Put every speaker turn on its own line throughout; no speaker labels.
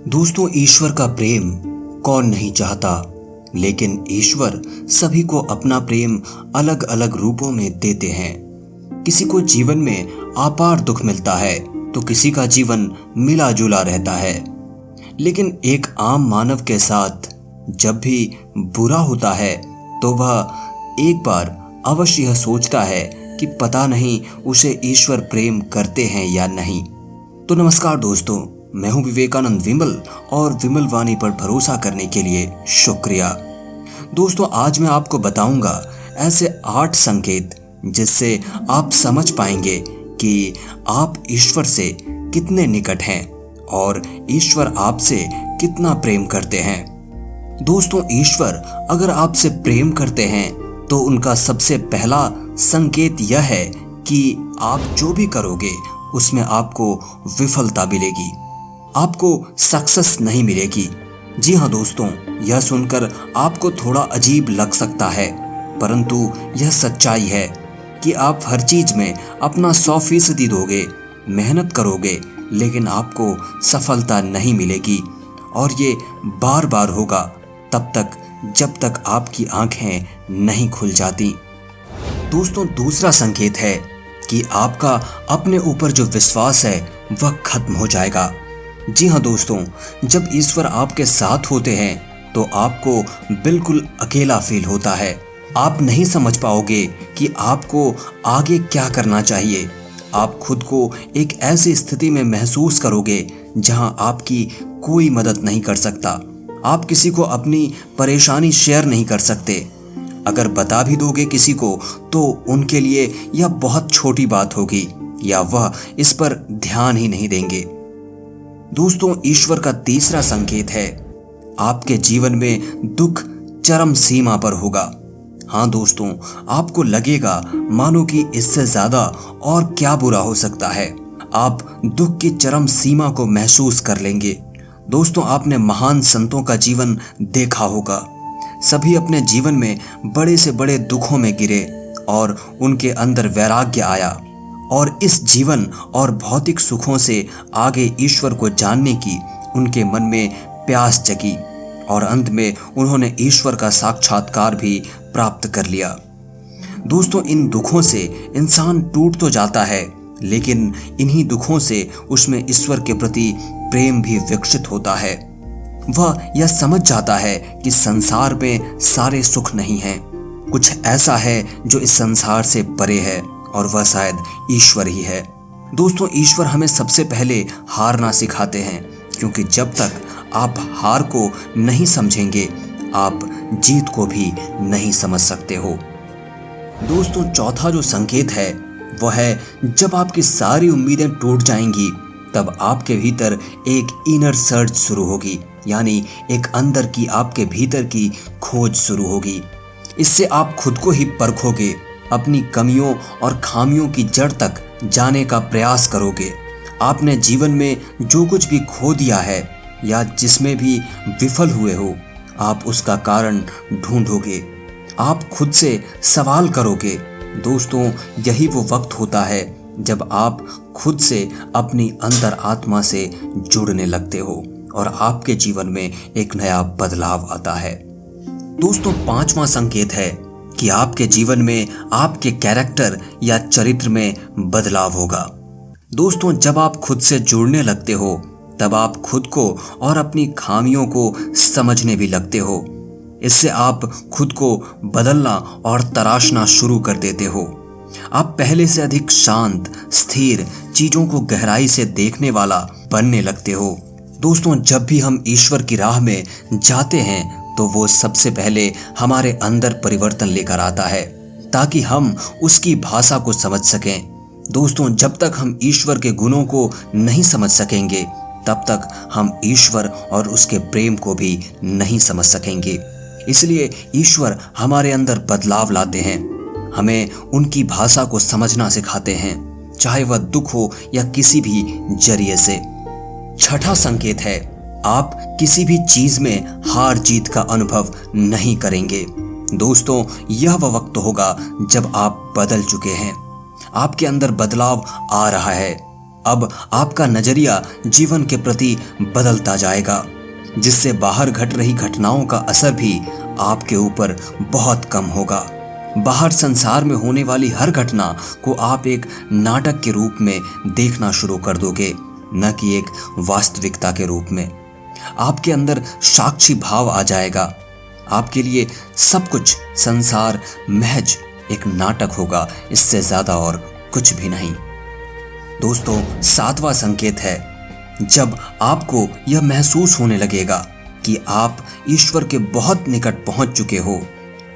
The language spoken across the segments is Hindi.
दोस्तों, ईश्वर का प्रेम कौन नहीं चाहता, लेकिन ईश्वर सभी को अपना प्रेम अलग अलग रूपों में देते हैं। किसी को जीवन में अपार दुख मिलता है तो किसी का जीवन मिला जुला रहता है। लेकिन एक आम मानव के साथ जब भी बुरा होता है तो वह एक बार अवश्य यह सोचता है कि पता नहीं उसे ईश्वर प्रेम करते हैं या नहीं। तो नमस्कार दोस्तों, मैं हूं विवेकानंद विमल और विमल वाणी पर भरोसा करने के लिए शुक्रिया। दोस्तों, आज मैं आपको बताऊंगा ऐसे 8 संकेत जिससे आप समझ पाएंगे कि आप ईश्वर से कितने निकट हैं और ईश्वर आपसे कितना प्रेम करते हैं। दोस्तों, ईश्वर अगर आपसे प्रेम करते हैं तो उनका सबसे पहला संकेत यह है कि आप जो भी करोगे उसमें आपको विफलता मिलेगी, आपको सक्सेस नहीं मिलेगी। जी हाँ दोस्तों, यह सुनकर आपको थोड़ा अजीब लग सकता है, परंतु यह सच्चाई है कि आप हर चीज में अपना 100% दोगे, मेहनत करोगे, लेकिन आपको सफलता नहीं मिलेगी। और ये बार बार होगा तब तक जब तक आपकी आंखें नहीं खुल जाती। दोस्तों, दूसरा संकेत है कि आपका अपने ऊपर जो विश्वास है वह खत्म हो जाएगा। जी हाँ दोस्तों, जब ईश्वर आपके साथ होते हैं तो आपको बिल्कुल अकेला फील होता है। आप नहीं समझ पाओगे कि आपको आगे क्या करना चाहिए। आप खुद को एक ऐसी स्थिति में महसूस करोगे जहां आपकी कोई मदद नहीं कर सकता। आप किसी को अपनी परेशानी शेयर नहीं कर सकते। अगर बता भी दोगे किसी को तो उनके लिए यह बहुत छोटी बात होगी या वह इस पर ध्यान ही नहीं देंगे। दोस्तों, ईश्वर का तीसरा संकेत है आपके जीवन में दुख चरम सीमा पर होगा। हाँ दोस्तों, आपको लगेगा मानो कि इससे ज्यादा और क्या बुरा हो सकता है। आप दुख की चरम सीमा को महसूस कर लेंगे। दोस्तों, आपने महान संतों का जीवन देखा होगा। सभी अपने जीवन में बड़े से बड़े दुखों में गिरे और उनके अंदर वैराग्य आया और इस जीवन और भौतिक सुखों से आगे ईश्वर को जानने की उनके मन में प्यास जगी और अंत में उन्होंने ईश्वर का साक्षात्कार भी प्राप्त कर लिया। दोस्तों, इन दुखों से इंसान टूट तो जाता है, लेकिन इन्हीं दुखों से उसमें ईश्वर के प्रति प्रेम भी विकसित होता है। वह यह समझ जाता है कि संसार में सारे सुख नहीं हैं, कुछ ऐसा है जो इस संसार से परे है और वह शायद ईश्वर ही है। दोस्तों, ईश्वर हमें सबसे पहले हारना सिखाते हैं, क्योंकि जब तक आप हार को नहीं समझेंगे आप जीत को भी नहीं समझ सकते हो। दोस्तों, चौथा जो संकेत है वह है जब आपकी सारी उम्मीदें टूट जाएंगी तब आपके भीतर एक इनर सर्च शुरू होगी, यानी एक अंदर की आपके भीतर की खोज शुरू होगी। इससे आप खुद को ही परखोगे, अपनी कमियों और खामियों की जड़ तक जाने का प्रयास करोगे। आपने जीवन में जो कुछ भी खो दिया है या जिसमें भी विफल हुए हो, आप उसका कारण ढूंढोगे, आप खुद से सवाल करोगे। दोस्तों, यही वो वक्त होता है जब आप खुद से अपनी अंतर आत्मा से जुड़ने लगते हो और आपके जीवन में एक नया बदलाव आता है। दोस्तों, 5वां संकेत है कि आपके जीवन में आपके कैरेक्टर या चरित्र में बदलाव होगा। दोस्तों, जब आप खुद से जुड़ने लगते हो तब आप खुद को और अपनी खामियों को समझने भी लगते हो। इससे आप खुद को बदलना और तराशना शुरू कर देते हो। आप पहले से अधिक शांत, स्थिर, चीजों को गहराई से देखने वाला बनने लगते हो। दोस्तों, जब भी हम ईश्वर की राह में जाते हैं तो वो सबसे पहले हमारे अंदर परिवर्तन लेकर आता है ताकि हम उसकी भाषा को समझ सकें। दोस्तों, जब तक हम ईश्वर के गुणों को नहीं समझ सकेंगे तब तक हम ईश्वर और उसके प्रेम को भी नहीं समझ सकेंगे। इसलिए ईश्वर हमारे अंदर बदलाव लाते हैं, हमें उनकी भाषा को समझना सिखाते हैं, चाहे वह दुख हो या किसी भी जरिए से। 6ठा संकेत है आप किसी भी चीज में हार जीत का अनुभव नहीं करेंगे। दोस्तों, यह वह वक्त होगा जब आप बदल चुके हैं, आपके अंदर बदलाव आ रहा है। अब आपका नजरिया जीवन के प्रति बदलता जाएगा, जिससे बाहर घट रही घटनाओं का असर भी आपके ऊपर बहुत कम होगा। बाहर संसार में होने वाली हर घटना को आप एक नाटक के रूप में देखना शुरू कर दोगे, न कि एक वास्तविकता के रूप में। आपके अंदर साक्षी भाव आ जाएगा। आपके लिए सब कुछ संसार महज एक नाटक होगा, इससे ज्यादा और कुछ भी नहीं। दोस्तों, 7वां संकेत है, जब आपको यह महसूस होने लगेगा कि आप ईश्वर के बहुत निकट पहुंच चुके हो,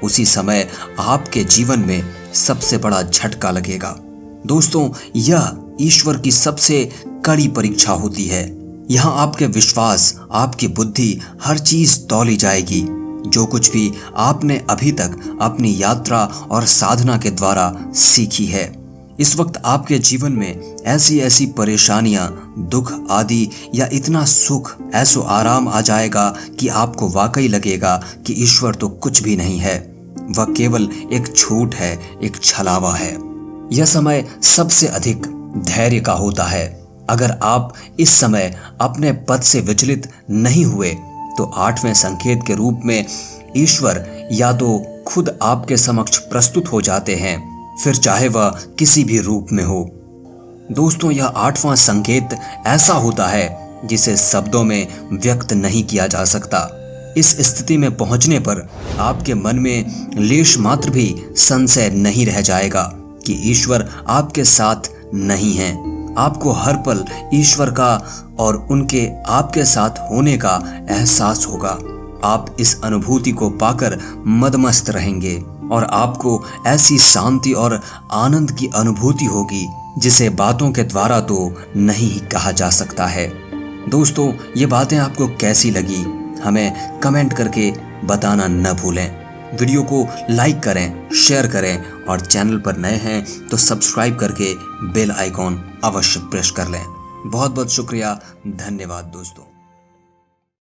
उसी समय आपके जीवन में सबसे बड़ा झटका लगेगा। दोस्तों, यह ईश्वर की सबसे कड़ी परीक्षा होती है। यहाँ आपके विश्वास, आपकी बुद्धि, हर चीज तौली जाएगी। जो कुछ भी आपने अभी तक अपनी यात्रा और साधना के द्वारा सीखी है, इस वक्त आपके जीवन में ऐसी ऐसी परेशानियां, दुख आदि या इतना सुख, ऐसो आराम आ जाएगा कि आपको वाकई लगेगा कि ईश्वर तो कुछ भी नहीं है, वह केवल एक झूठ है, एक छलावा है। यह समय सबसे अधिक धैर्य का होता है। अगर आप इस समय अपने पद से विचलित नहीं हुए तो 8वें संकेत के रूप में ईश्वर या तो खुद आपके समक्ष प्रस्तुत हो जाते हैं, फिर चाहे वह किसी भी रूप में हो। दोस्तों, यह 8वां संकेत ऐसा होता है जिसे शब्दों में व्यक्त नहीं किया जा सकता। इस स्थिति में पहुंचने पर आपके मन में लेश मात्र भी संशय नहीं रह जाएगा कि ईश्वर आपके साथ नहीं है। आपको हर पल ईश्वर का और उनके आपके साथ होने का एहसास होगा। आप इस अनुभूति को पाकर मदमस्त रहेंगे और आपको ऐसी शांति और आनंद की अनुभूति होगी जिसे बातों के द्वारा तो नहीं कहा जा सकता है। दोस्तों, ये बातें आपको कैसी लगी, हमें कमेंट करके बताना न भूलें। वीडियो को लाइक करें, शेयर करें और चैनल पर नए हैं तो सब्सक्राइब करके बेल आइकॉन अवश्य प्रेस कर लें। बहुत बहुत शुक्रिया, धन्यवाद दोस्तों।